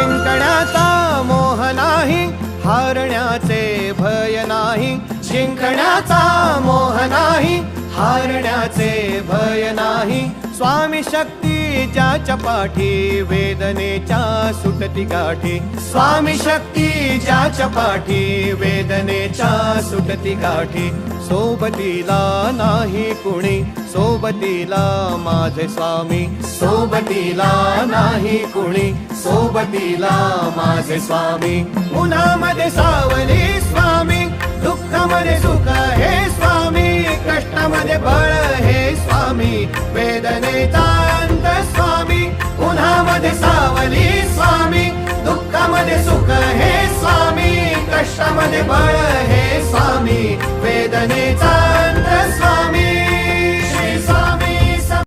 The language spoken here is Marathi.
जिंकण्याचा मोह नाही, हारण्याचे भय नाही. जिंकण्याचा मोह नाही, हारण्याचे भय नाही. स्वामी शक्ती ज्याच्या पाठी, वेदनेच्या सुटती गाठी. स्वामी शक्ती ज्याच्या पाठी, वेदनेच्या सुटती गाठी. सोबतीला नाही कुणी, सोबतीला माझे स्वामी. सोबतीला नाही कुणी, सोबतीला माझे स्वामी. उन्हामध्ये सावली स्वामी, दुःखामध्ये सुख हे स्वामी. कष्टामध्ये बळ हे स्वामी, वेदनेचा अंत स्वामी. उन्हामध्ये सावली स्वामी, दुःखामध्ये सुख हे स्वामी. कष्टामध्ये बळ हे स्वामी, वेदनेचा अंत स्वामी.